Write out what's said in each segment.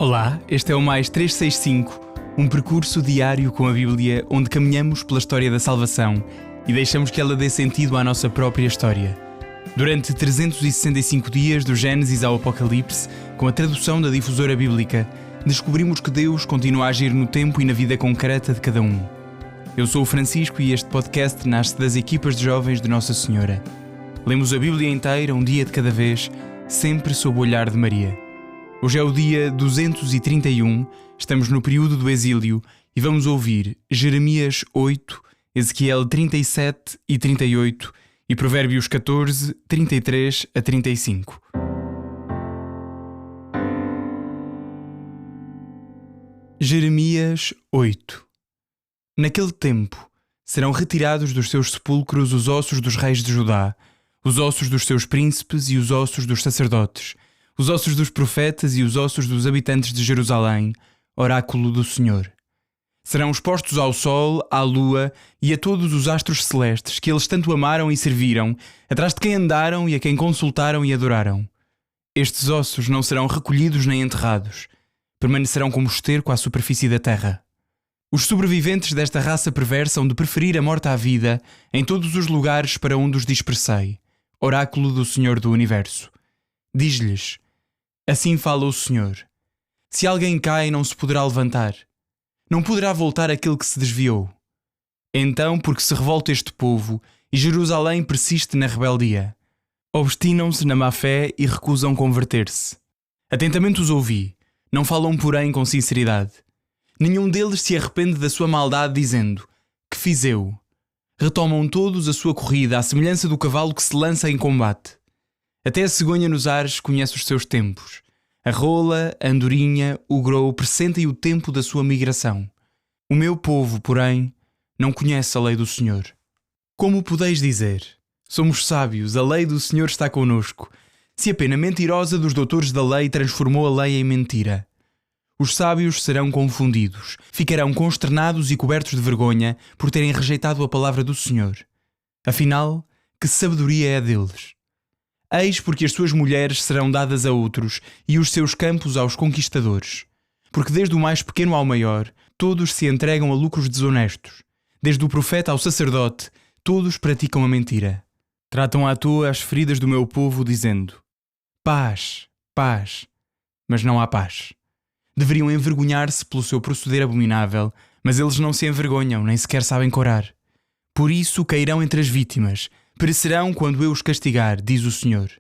Olá, este é o Mais 365, um percurso diário com a Bíblia onde caminhamos pela história da salvação e deixamos que ela dê sentido à nossa própria história. Durante 365 dias, do Gênesis ao Apocalipse, com a tradução da Difusora Bíblica, descobrimos que Deus continua a agir no tempo e na vida concreta de cada um. Eu sou o Francisco e este podcast nasce das equipas de jovens de Nossa Senhora. Lemos a Bíblia inteira, um dia de cada vez, sempre sob o olhar de Maria. Hoje é o dia 231, estamos no período do exílio e vamos ouvir Jeremias 8, Ezequiel 37 e 38 e Provérbios 14, 33 a 35. Jeremias 8. Naquele tempo serão retirados dos seus sepulcros os ossos dos reis de Judá, os ossos dos seus príncipes e os ossos dos sacerdotes, os ossos dos profetas e os ossos dos habitantes de Jerusalém, oráculo do Senhor. Serão expostos ao sol, à lua e a todos os astros celestes que eles tanto amaram e serviram, atrás de quem andaram e a quem consultaram e adoraram. Estes ossos não serão recolhidos nem enterrados, permanecerão como esterco à superfície da terra. Os sobreviventes desta raça perversa hão de preferir a morte à vida em todos os lugares para onde os dispersei, oráculo do Senhor do Universo. Diz-lhes: assim fala o Senhor. Se alguém cai, não se poderá levantar. Não poderá voltar aquele que se desviou. Então, porque se revolta este povo, e Jerusalém persiste na rebeldia. Obstinam-se na má fé e recusam converter-se. Atentamente os ouvi, não falam, porém, com sinceridade. Nenhum deles se arrepende da sua maldade, dizendo: que fiz eu? Retomam todos a sua corrida, à semelhança do cavalo que se lança em combate. Até a cegonha nos ares conhece os seus tempos. A rola, a andorinha, o grou pressentem o tempo da sua migração. O meu povo, porém, não conhece a lei do Senhor. Como podeis dizer: somos sábios, a lei do Senhor está conosco, se a pena mentirosa dos doutores da lei transformou a lei em mentira? Os sábios serão confundidos, ficarão consternados e cobertos de vergonha por terem rejeitado a palavra do Senhor. Afinal, que sabedoria é deles? Eis porque as suas mulheres serão dadas a outros e os seus campos aos conquistadores. Porque desde o mais pequeno ao maior, todos se entregam a lucros desonestos. Desde o profeta ao sacerdote, todos praticam a mentira. Tratam à toa as feridas do meu povo, dizendo: paz, paz, mas não há paz. Deveriam envergonhar-se pelo seu proceder abominável, mas eles não se envergonham, nem sequer sabem corar. Por isso cairão entre as vítimas, perecerão quando eu os castigar, diz o Senhor.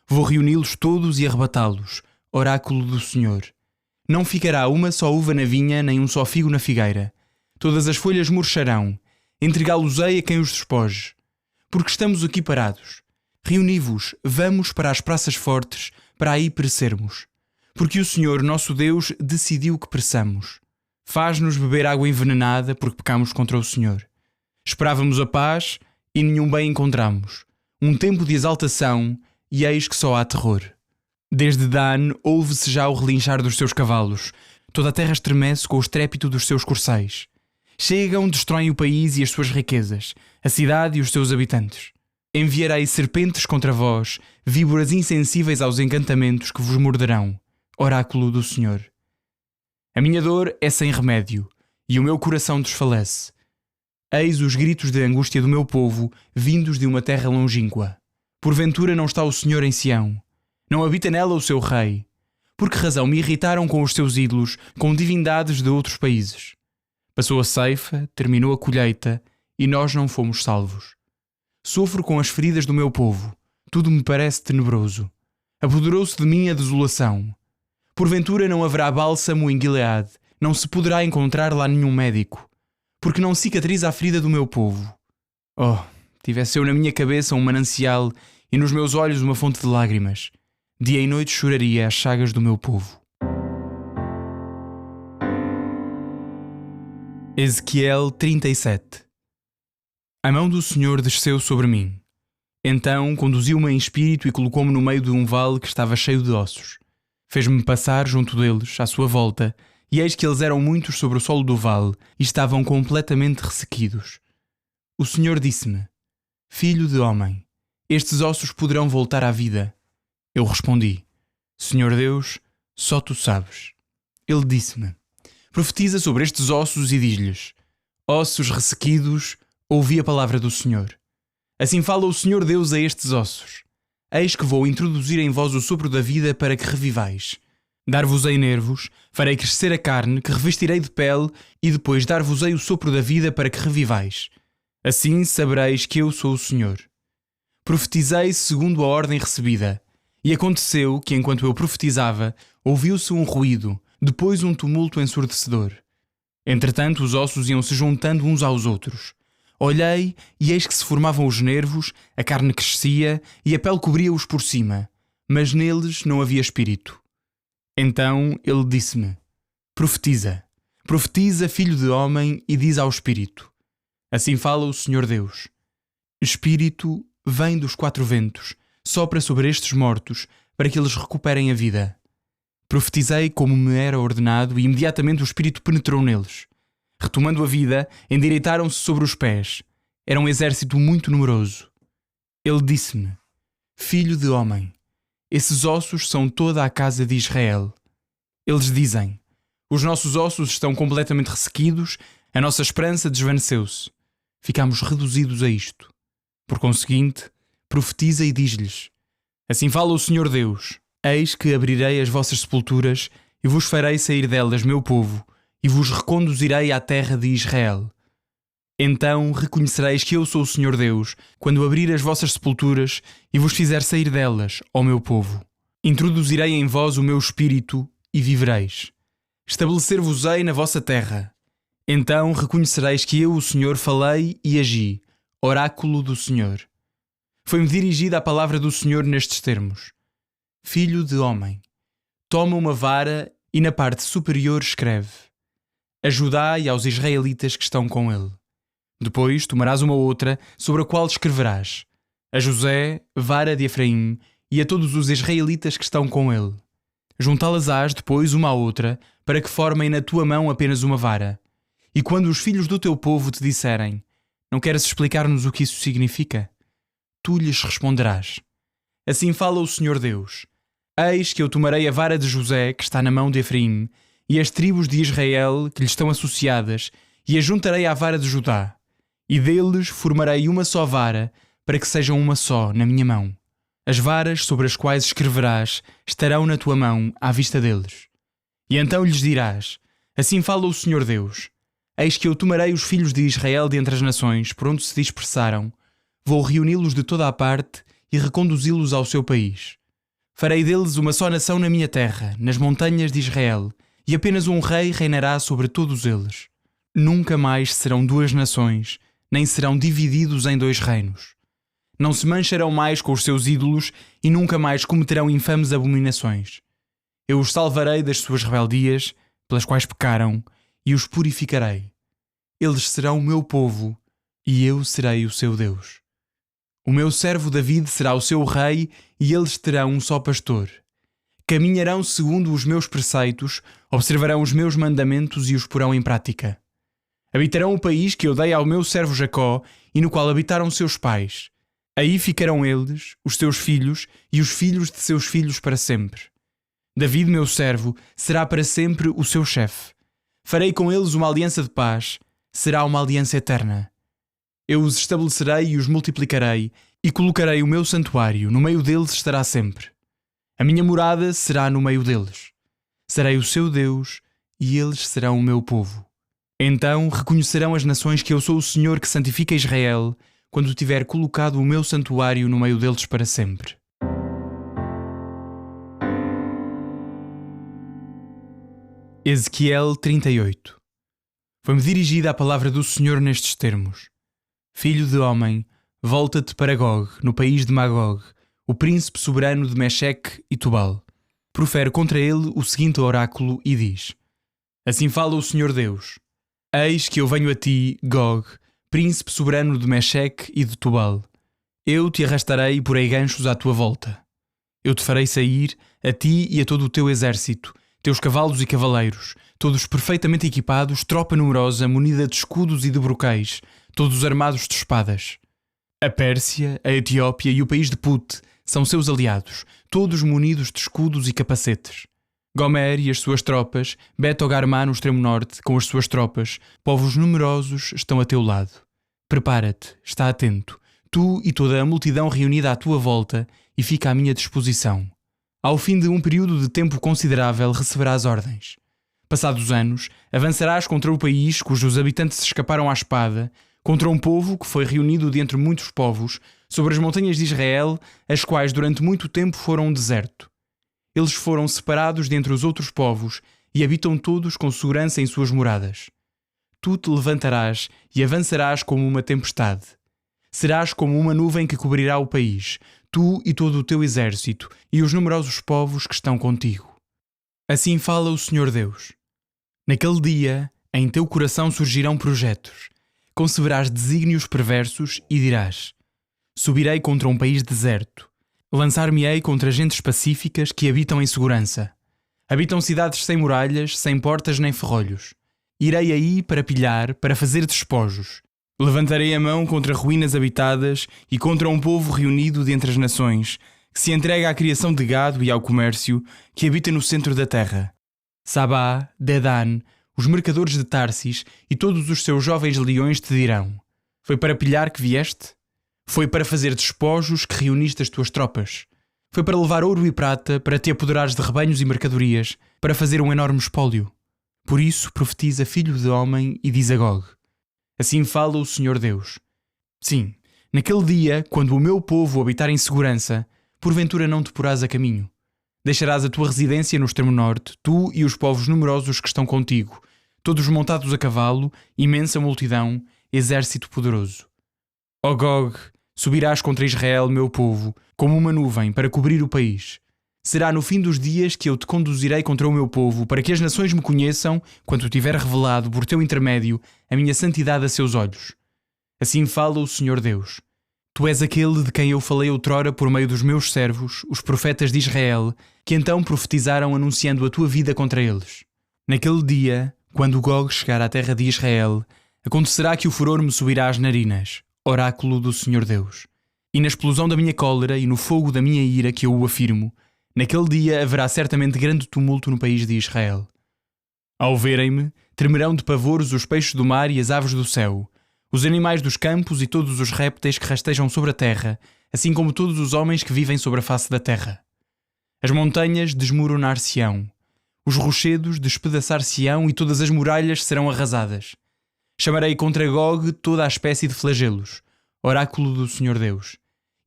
Vou reuni-los todos e arrebatá-los, oráculo do Senhor. Não ficará uma só uva na vinha, nem um só figo na figueira. Todas as folhas murcharão. Entregá-los-ei a quem os despoje. Porque estamos aqui parados. Reuni-vos, vamos para as praças fortes, para aí perecermos. Porque o Senhor, nosso Deus, decidiu que pereçamos. Faz-nos beber água envenenada, porque pecamos contra o Senhor. Esperávamos a paz e nenhum bem encontramos. Um tempo de exaltação, e eis que só há terror. Desde Dan ouve-se já o relinchar dos seus cavalos. Toda a terra estremece com o estrépito dos seus corceis. Chegam, destroem o país e as suas riquezas, a cidade e os seus habitantes. Enviarei serpentes contra vós, víboras insensíveis aos encantamentos que vos morderão. Oráculo do Senhor. A minha dor é sem remédio, e o meu coração desfalece. Eis os gritos de angústia do meu povo, vindos de uma terra longínqua. Porventura não está o Senhor em Sião? Não habita nela o seu rei? Por que razão me irritaram com os seus ídolos, com divindades de outros países? Passou a ceifa, terminou a colheita, e nós não fomos salvos. Sofro com as feridas do meu povo, tudo me parece tenebroso. Apoderou-se de mim a desolação. Porventura não haverá bálsamo em Gileade, não se poderá encontrar lá nenhum médico. Porque não cicatriza a ferida do meu povo. Oh, tivesse eu na minha cabeça um manancial e nos meus olhos uma fonte de lágrimas. Dia e noite choraria as chagas do meu povo. Ezequiel 37. A mão do Senhor desceu sobre mim. Então conduziu-me em espírito e colocou-me no meio de um vale que estava cheio de ossos. Fez-me passar junto deles, à sua volta, e eis que eles eram muitos sobre o solo do vale e estavam completamente ressequidos. O Senhor disse-me: filho de homem, estes ossos poderão voltar à vida. Eu respondi: Senhor Deus, só tu sabes. Ele disse-me: profetiza sobre estes ossos e diz-lhes: ossos ressequidos, ouvi a palavra do Senhor. Assim fala o Senhor Deus a estes ossos: eis que vou introduzir em vós o sopro da vida para que revivais. Dar-vos-ei nervos, farei crescer a carne, que revestirei de pele, e depois dar-vos-ei o sopro da vida para que revivais. Assim sabereis que eu sou o Senhor. Profetizei segundo a ordem recebida. E aconteceu que, enquanto eu profetizava, ouviu-se um ruído, depois um tumulto ensurdecedor. Entretanto, os ossos iam se juntando uns aos outros. Olhei, e eis que se formavam os nervos, a carne crescia, e a pele cobria-os por cima, mas neles não havia espírito. Então ele disse-me: profetiza, profetiza, filho de homem, e diz ao espírito: assim fala o Senhor Deus. Espírito, vem dos quatro ventos, sopra sobre estes mortos, para que eles recuperem a vida. Profetizei como me era ordenado, e imediatamente o espírito penetrou neles. Retomando a vida, endireitaram-se sobre os pés. Era um exército muito numeroso. Ele disse-me: filho de homem, esses ossos são toda a casa de Israel. Eles dizem: os nossos ossos estão completamente ressequidos, a nossa esperança desvaneceu-se. Ficamos reduzidos a isto. Por conseguinte, profetiza e diz-lhes: assim fala o Senhor Deus: eis que abrirei as vossas sepulturas e vos farei sair delas, meu povo, e vos reconduzirei à terra de Israel. Então reconhecereis que eu sou o Senhor Deus, quando abrir as vossas sepulturas e vos fizer sair delas, ó meu povo. Introduzirei em vós o meu espírito e vivereis. Estabelecer-vos-ei na vossa terra. Então reconhecereis que eu, o Senhor, falei e agi, oráculo do Senhor. Foi-me dirigida a palavra do Senhor nestes termos: filho de homem, toma uma vara e na parte superior escreve: ajudai aos israelitas que estão com ele. Depois tomarás uma outra, sobre a qual escreverás: a José, vara de Efraim, e a todos os israelitas que estão com ele. Juntá-las-ás depois uma à outra, para que formem na tua mão apenas uma vara. E quando os filhos do teu povo te disserem: não queres explicar-nos o que isso significa? Tu lhes responderás: assim fala o Senhor Deus: eis que eu tomarei a vara de José, que está na mão de Efraim, e as tribos de Israel, que lhe estão associadas, e as juntarei à vara de Judá. E deles formarei uma só vara, para que sejam uma só na minha mão. As varas sobre as quais escreverás estarão na tua mão à vista deles. E então lhes dirás: assim fala o Senhor Deus: eis que eu tomarei os filhos de Israel de entre as nações, por onde se dispersaram, vou reuni-los de toda a parte e reconduzi-los ao seu país. Farei deles uma só nação na minha terra, nas montanhas de Israel, e apenas um rei reinará sobre todos eles. Nunca mais serão duas nações, nem serão divididos em dois reinos. Não se mancharão mais com os seus ídolos e nunca mais cometerão infames abominações. Eu os salvarei das suas rebeldias, pelas quais pecaram, e os purificarei. Eles serão o meu povo, e eu serei o seu Deus. O meu servo David será o seu rei, e eles terão um só pastor. Caminharão segundo os meus preceitos, observarão os meus mandamentos e os porão em prática. Habitarão o país que eu dei ao meu servo Jacó e no qual habitaram seus pais. Aí ficarão eles, os seus filhos e os filhos de seus filhos para sempre. David, meu servo, será para sempre o seu chefe. Farei com eles uma aliança de paz, será uma aliança eterna. Eu os estabelecerei e os multiplicarei, e colocarei o meu santuário, no meio deles estará sempre. A minha morada será no meio deles. Serei o seu Deus, e eles serão o meu povo. Então reconhecerão as nações que eu sou o Senhor que santifica Israel, quando tiver colocado o meu santuário no meio deles para sempre. Ezequiel 38. Foi-me dirigida a palavra do Senhor nestes termos: filho de homem, volta-te para Gog, no país de Magog, o príncipe soberano de Mecheque e Tubal. Profere contra ele o seguinte oráculo e diz: assim fala o Senhor Deus: eis que eu venho a ti, Gog, príncipe soberano de Mecheque e de Tubal. Eu te arrastarei e porei ganchos à tua volta. Eu te farei sair, a ti e a todo o teu exército, teus cavalos e cavaleiros, todos perfeitamente equipados, tropa numerosa, munida de escudos e de broquéis, todos armados de espadas. A Pérsia, a Etiópia e o país de Put são seus aliados, todos munidos de escudos e capacetes. Gomer e as suas tropas, Bet-Togarmá no extremo norte com as suas tropas, povos numerosos estão a teu lado. Prepara-te, está atento, tu e toda a multidão reunida à tua volta, e fica à minha disposição. Ao fim de um período de tempo considerável receberás ordens. Passados anos, avançarás contra o país cujos habitantes escaparam à espada, contra um povo que foi reunido de entre muitos povos, sobre as montanhas de Israel, as quais durante muito tempo foram um deserto. Eles foram separados dentre os outros povos e habitam todos com segurança em suas moradas. Tu te levantarás e avançarás como uma tempestade. Serás como uma nuvem que cobrirá o país, tu e todo o teu exército e os numerosos povos que estão contigo. Assim fala o Senhor Deus. Naquele dia, em teu coração surgirão projetos. Conceberás desígnios perversos e dirás: subirei contra um país deserto. Lançar-me-ei contra gentes pacíficas que habitam em segurança. Habitam cidades sem muralhas, sem portas nem ferrolhos. Irei aí para pilhar, para fazer despojos. Levantarei a mão contra ruínas habitadas e contra um povo reunido dentre as nações, que se entrega à criação de gado e ao comércio, que habita no centro da terra. Sabá, Dedan, os mercadores de Tarsis e todos os seus jovens leões te dirão: foi para pilhar que vieste? Foi para fazer despojos que reuniste as tuas tropas. Foi para levar ouro e prata, para te apoderares de rebanhos e mercadorias, para fazer um enorme espólio. Por isso profetiza, filho de homem, e diz a Gog: assim fala o Senhor Deus. Sim, naquele dia, quando o meu povo habitar em segurança, porventura não te porás a caminho. Deixarás a tua residência no extremo norte, tu e os povos numerosos que estão contigo, todos montados a cavalo, imensa multidão, exército poderoso. Ó Gog, subirás contra Israel, meu povo, como uma nuvem para cobrir o país. Será no fim dos dias que eu te conduzirei contra o meu povo, para que as nações me conheçam, quando tiver revelado por teu intermédio a minha santidade a seus olhos. Assim fala o Senhor Deus. Tu és aquele de quem eu falei outrora por meio dos meus servos, os profetas de Israel, que então profetizaram anunciando a tua vida contra eles. Naquele dia, quando Gog chegar à terra de Israel, acontecerá que o furor me subirá às narinas, oráculo do Senhor Deus. E na explosão da minha cólera e no fogo da minha ira que eu o afirmo, naquele dia haverá certamente grande tumulto no país de Israel. Ao verem-me, tremerão de pavores os peixes do mar e as aves do céu, os animais dos campos e todos os répteis que rastejam sobre a terra, assim como todos os homens que vivem sobre a face da terra. As montanhas desmoronar-se-ão, os rochedos despedaçar-se-ão e todas as muralhas serão arrasadas. Chamarei contra Gog toda a espécie de flagelos, oráculo do Senhor Deus,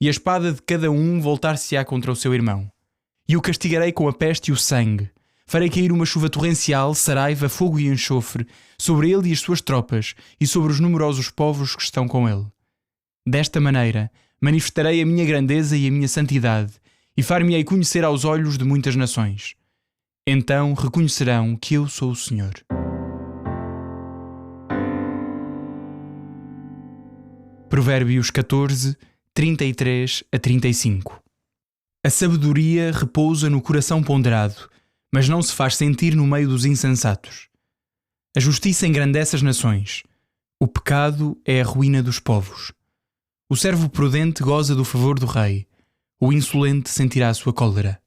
e a espada de cada um voltar-se-á contra o seu irmão. E o castigarei com a peste e o sangue. Farei cair uma chuva torrencial, saraiva, fogo e enxofre, sobre ele e as suas tropas, e sobre os numerosos povos que estão com ele. Desta maneira, manifestarei a minha grandeza e a minha santidade, e far-me-ei conhecer aos olhos de muitas nações. Então reconhecerão que eu sou o Senhor. Provérbios 14, 33 a 35. A sabedoria repousa no coração ponderado, mas não se faz sentir no meio dos insensatos. A justiça engrandece as nações. O pecado é a ruína dos povos. O servo prudente goza do favor do rei. O insolente sentirá a sua cólera.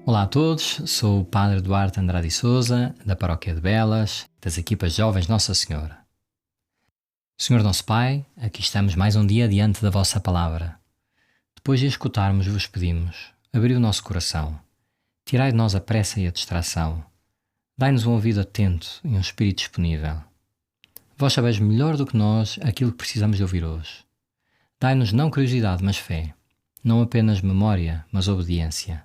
Olá a todos, sou o Padre Duarte Andrade Sousa, da Paróquia de Belas, das equipas Jovens Nossa Senhora. Senhor nosso Pai, aqui estamos mais um dia diante da vossa palavra. Depois de escutarmos, vos pedimos, abri o nosso coração, tirai de nós a pressa e a distração, dai-nos um ouvido atento e um espírito disponível. Vós sabeis melhor do que nós aquilo que precisamos de ouvir hoje. Dai-nos não curiosidade, mas fé, não apenas memória, mas obediência.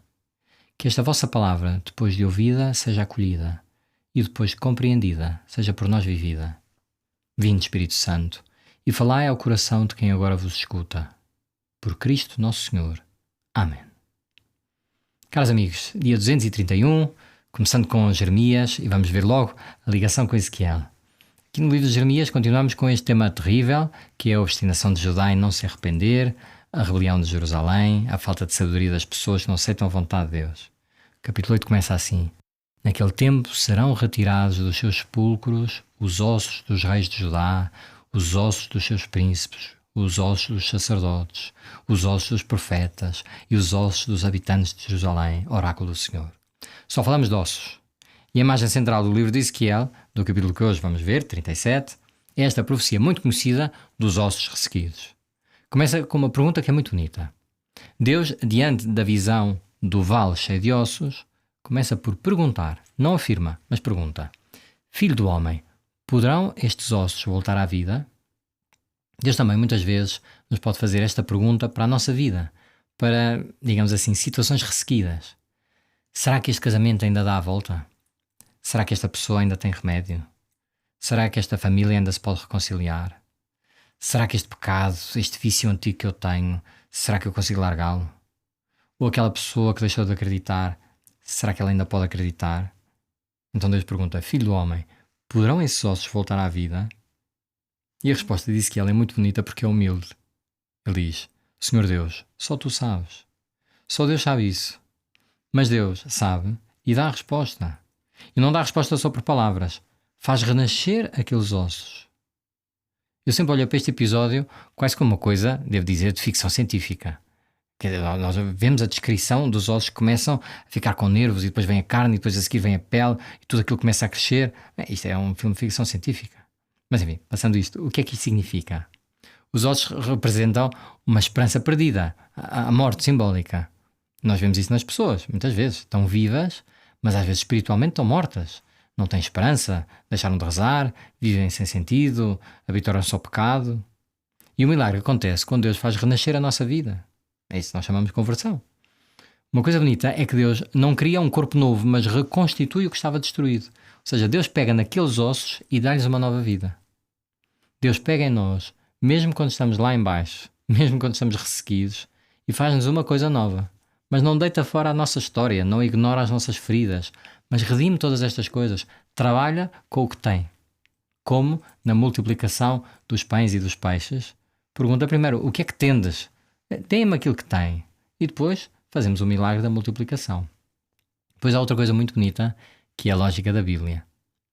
Que esta vossa palavra, depois de ouvida, seja acolhida, e depois de compreendida, seja por nós vivida. Vinde, Espírito Santo, e falai ao coração de quem agora vos escuta. Por Cristo Nosso Senhor. Amém. Caros amigos, dia 231, começando com Jeremias, e vamos ver logo a ligação com Ezequiel. Aqui no livro de Jeremias continuamos com este tema terrível, que é a obstinação de Judá em não se arrepender. a rebelião de Jerusalém, a falta de sabedoria das pessoas que não aceitam a vontade de Deus. O capítulo 8 começa assim: Naquele tempo serão retirados dos seus sepulcros os ossos dos reis de Judá, os ossos dos seus príncipes, os ossos dos sacerdotes, os ossos dos profetas e os ossos dos habitantes de Jerusalém, oráculo do Senhor. Só falamos de ossos. E a imagem central do livro de Ezequiel, do capítulo que hoje vamos ver, 37, é esta profecia muito conhecida dos ossos ressequidos. Começa com uma pergunta que é muito bonita. Deus, diante da visão do vale cheio de ossos, começa por perguntar, não afirma, mas pergunta: Filho do homem, poderão estes ossos voltar à vida? Deus também muitas vezes nos pode fazer esta pergunta para a nossa vida, para, digamos assim, situações ressequidas. Será que este casamento ainda dá a volta? Será que esta pessoa ainda tem remédio? Será que esta família ainda se pode reconciliar? Será que este pecado, este vício antigo que eu tenho, será que eu consigo largá-lo? Ou aquela pessoa que deixou de acreditar, será que ela ainda pode acreditar? Então Deus pergunta: Filho do homem, poderão esses ossos voltar à vida? E a resposta diz que ela é muito bonita porque é humilde. Ele diz: Senhor Deus, só tu sabes. Só Deus sabe isso. Mas Deus sabe e dá a resposta. E não dá a resposta só por palavras. Faz renascer aqueles ossos. Eu sempre olho para este episódio quase como uma coisa, devo dizer, de ficção científica. Nós vemos a descrição dos ossos que começam a ficar com nervos e depois vem a carne e depois a seguir vem a pele e tudo aquilo começa a crescer. Isto é um filme de ficção científica. Mas enfim, passando isto, o que é que isto significa? Os ossos representam uma esperança perdida, a morte simbólica. Nós vemos isso nas pessoas, muitas vezes. Estão vivas, mas às vezes espiritualmente estão mortas. Não têm esperança, deixaram de rezar, vivem sem sentido, habituaram-se ao pecado. E o milagre acontece quando Deus faz renascer a nossa vida. É isso que nós chamamos de conversão. Uma coisa bonita é que Deus não cria um corpo novo, mas reconstitui o que estava destruído. Ou seja, Deus pega naqueles ossos e dá-lhes uma nova vida. Deus pega em nós, mesmo quando estamos lá em baixo, mesmo quando estamos ressequidos, e faz-nos uma coisa nova. Mas não deita fora a nossa história, não ignora as nossas feridas, mas redime todas estas coisas. Trabalha com o que tem. Como na multiplicação dos pães e dos peixes. Pergunta primeiro: o que é que tendes? Dê-me aquilo que tem. E depois fazemos o milagre da multiplicação. Depois há outra coisa muito bonita, que é a lógica da Bíblia.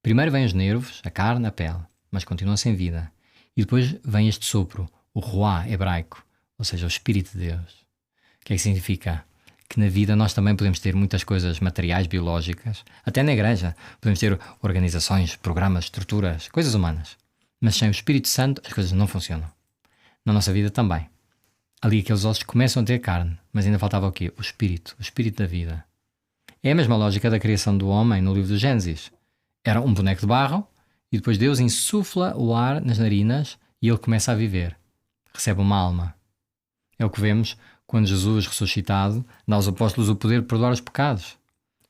Primeiro vêm os nervos, a carne, a pele, mas continuam sem vida. E depois vem este sopro, o ruá hebraico, ou seja, o Espírito de Deus. O que é que significa? Que na vida nós também podemos ter muitas coisas materiais, biológicas, até na igreja. Podemos ter organizações, programas, estruturas, coisas humanas. Mas sem o Espírito Santo as coisas não funcionam. Na nossa vida também. Ali aqueles ossos começam a ter carne, mas ainda faltava o quê? O Espírito da vida. É a mesma lógica da criação do homem no livro do Gênesis. Era um boneco de barro e depois Deus insufla o ar nas narinas e ele começa a viver. Recebe uma alma. É o que vemos quando Jesus, ressuscitado, dá aos apóstolos o poder de perdoar os pecados.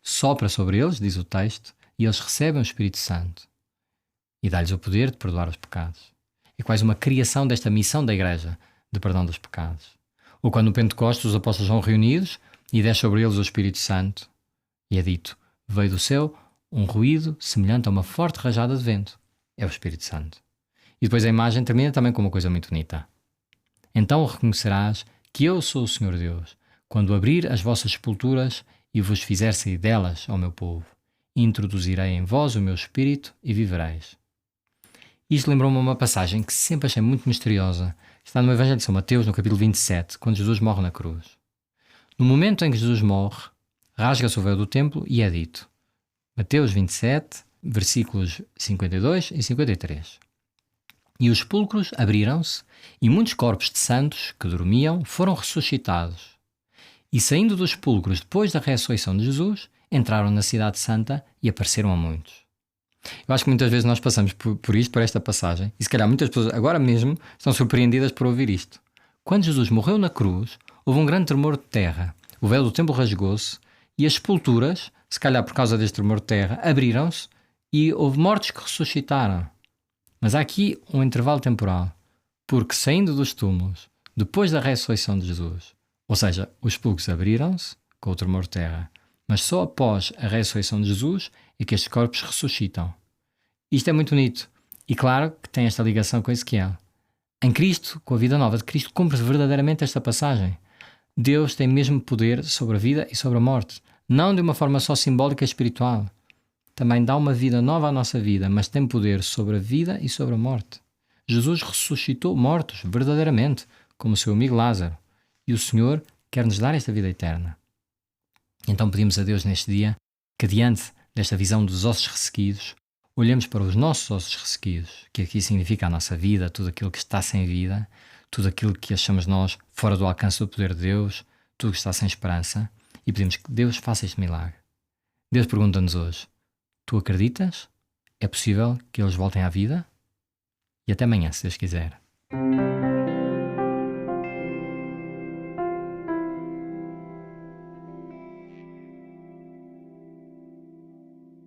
Sopra sobre eles, diz o texto, e eles recebem o Espírito Santo. E dá-lhes o poder de perdoar os pecados. É quase uma criação desta missão da Igreja, de perdão dos pecados. Ou quando no Pentecostes os apóstolos são reunidos e desce sobre eles o Espírito Santo. E é dito: veio do céu um ruído semelhante a uma forte rajada de vento. É o Espírito Santo. E depois a imagem termina também com uma coisa muito bonita. Então reconhecerás que eu sou o Senhor Deus, quando abrir as vossas sepulturas e vos fizer sair delas, ó meu povo. Introduzirei em vós o meu Espírito e vivereis. Isto lembrou-me uma passagem que sempre achei muito misteriosa. Está no Evangelho de São Mateus, no capítulo 27, quando Jesus morre na cruz. No momento em que Jesus morre, rasga-se o véu do templo e é dito. Mateus 27, versículos 52 e 53. E os sepulcros abriram-se, e muitos corpos de santos que dormiam foram ressuscitados. E saindo dos sepulcros depois da ressurreição de Jesus, entraram na cidade santa e apareceram a muitos. Eu acho que muitas vezes nós passamos por isto, por esta passagem, e se calhar muitas pessoas agora mesmo estão surpreendidas por ouvir isto. Quando Jesus morreu na cruz, houve um grande tremor de terra, o véu do templo rasgou-se, e as sepulturas, se calhar por causa deste tremor de terra, abriram-se, e houve mortos que ressuscitaram. Mas há aqui um intervalo temporal, porque saindo dos túmulos, depois da ressurreição de Jesus, ou seja, os sepulcros abriram-se com o tremor de terra, mas só após a ressurreição de Jesus é que estes corpos ressuscitam. Isto é muito bonito. E claro que tem esta ligação com Ezequiel. Em Cristo, com a vida nova de Cristo, cumpre verdadeiramente esta passagem. Deus tem mesmo poder sobre a vida e sobre a morte, não de uma forma só simbólica e espiritual. Também dá uma vida nova à nossa vida, mas tem poder sobre a vida e sobre a morte. Jesus ressuscitou mortos, verdadeiramente, como o seu amigo Lázaro, e o Senhor quer nos dar esta vida eterna. Então pedimos a Deus neste dia que, diante desta visão dos ossos ressequidos, olhemos para os nossos ossos ressequidos, que aqui significa a nossa vida, tudo aquilo que está sem vida, tudo aquilo que achamos nós fora do alcance do poder de Deus, tudo que está sem esperança, e pedimos que Deus faça este milagre. Deus pergunta-nos hoje: tu acreditas? É possível que eles voltem à vida? E até amanhã, se Deus quiser.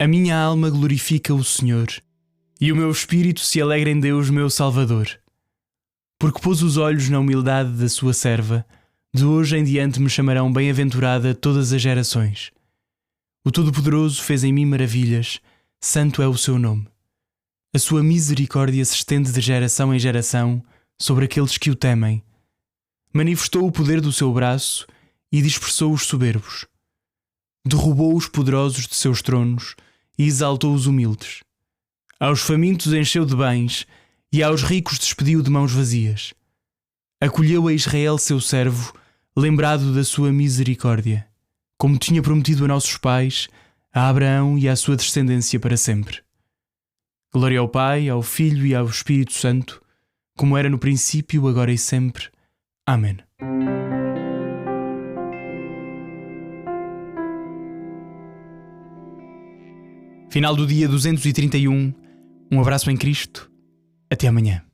A minha alma glorifica o Senhor, e o meu espírito se alegra em Deus, meu Salvador. Porque pôs os olhos na humildade da sua serva, de hoje em diante me chamarão bem-aventurada todas as gerações. O Todo-Poderoso fez em mim maravilhas, santo é o seu nome. A sua misericórdia se estende de geração em geração sobre aqueles que o temem. Manifestou o poder do seu braço e dispersou os soberbos. Derrubou os poderosos de seus tronos e exaltou os humildes. Aos famintos encheu de bens e aos ricos despediu de mãos vazias. Acolheu a Israel seu servo, lembrado da sua misericórdia, como tinha prometido a nossos pais, a Abraão e à sua descendência para sempre. Glória ao Pai, ao Filho e ao Espírito Santo, como era no princípio, agora e sempre. Amém. Final do dia 231. Um abraço em Cristo. Até amanhã.